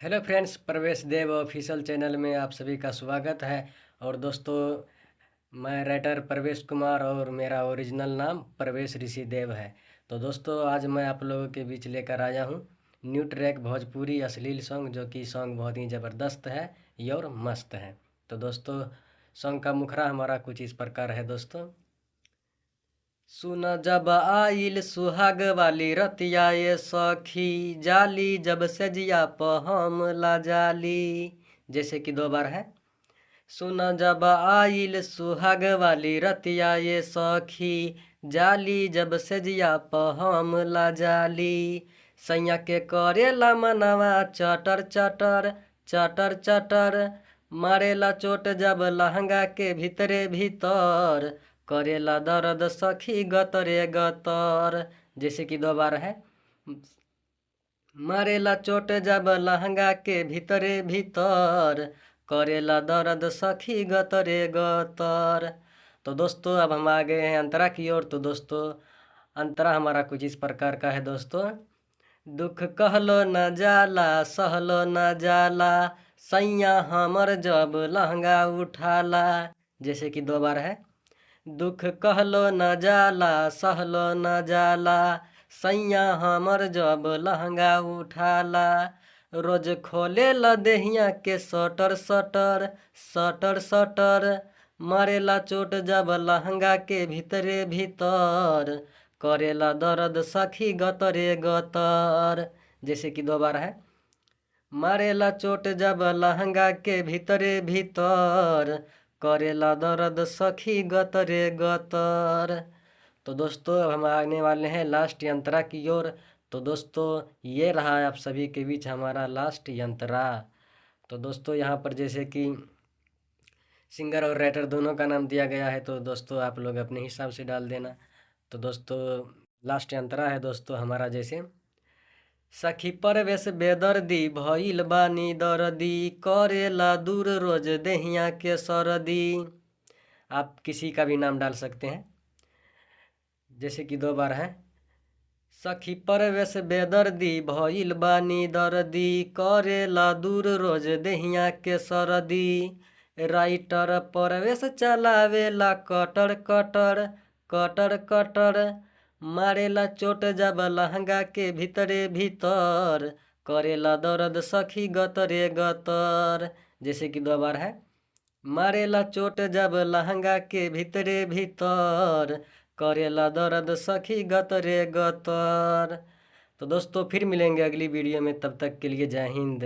Hello friends, प्रवेश देव official channel में आप सभी का स्वागत है। और दोस्तों, मैं राइटर प्रवेश कुमार और मेरा ओरिजिनल नाम प्रवेश ऋषि देव है। तो दोस्तों, आज मैं आप लोगों के बीच लेकर आया हूँ न्यू ट्रैक भोजपुरी अश्लील सॉन्ग, जो कि सॉन्ग बहुत ही ज़बरदस्त है और मस्त है। तो दोस्तों, सॉन्ग का मुखरा हमारा कुछ इस प्रकार है। दोस्तों, सुन जब आइल सुहाग वाली रतिया ये सखी, जाली जब सजिया हम ला जाली। जैसे कि दो बार है। सुन जब आइल सुहाग वाली रतिया ये सखी, जाली जब सजिया हम ला जाली। सैया के करेला मनवा चटर चटर चटर चटर, मारेला चोट जब लहंगा के भीतरे भीतर, करेला दर्द सखी गतरे गतर। जैसे कि दो बार है। मारेला चोट जब लहंगा के भीतरे भीतर, करेला दर्द सखी गतरे गतर। तो दोस्तों, अब हम आ गए हैं अंतरा की ओर। तो दोस्तों, अंतरा हमारा कुछ इस प्रकार का है। दोस्तों, दुख कहलो न जाला सहलो न जाला, सैया हमर जब लहंगा उठाला। जैसे कि दो बार है। दुख कहलो न जाला सहलो न जाला, सैया हमर जब लहंगा उठाला। रोज खोले ल देहिया के सटर सटर सटर सटर, मारेला चोट जब लहंगा के भीतरे भीतर, करेला दर्द सखी गतरे गतर। जैसे कि दो बार है। मारेला चोट जब लहंगा के भीतरे भीतर, करेला दर्द सखी गतरे गतर। तो दोस्तों, अब हम आने वाले हैं लास्ट यंत्रा की ओर। तो दोस्तों, ये रहा आप सभी के बीच हमारा लास्ट यंत्रा। तो दोस्तों, यहाँ पर जैसे कि सिंगर और राइटर दोनों का नाम दिया गया है, तो दोस्तों आप लोग अपने हिसाब से डाल देना। तो दोस्तों, लास्ट यंत्रा है दोस्तों हमारा। जैसे सखी परवेश बेदर्दी भइल बानी दर्दी, करेला दूर रोज देहिया के सरदी। आप किसी का भी नाम डाल सकते हैं। जैसे कि दो बार है। सखी परवेश बेदर्दी भइल बानी दर्दी, करेला दूर रोज देहिया के सरदी। राइटर परवेश चलावेला कटर कटर कटर कटर, मारेला चोट जब लहंगा के भीतरे भीतर, करेला दर्द सखी गतरे गतर। जैसे कि दो बार है। मारेला चोट जब लहंगा के भीतरे भीतर, करेला दर्द सखी गतरे गतर। तो दोस्तों, फिर मिलेंगे अगली वीडियो में। तब तक के लिए जय हिंद।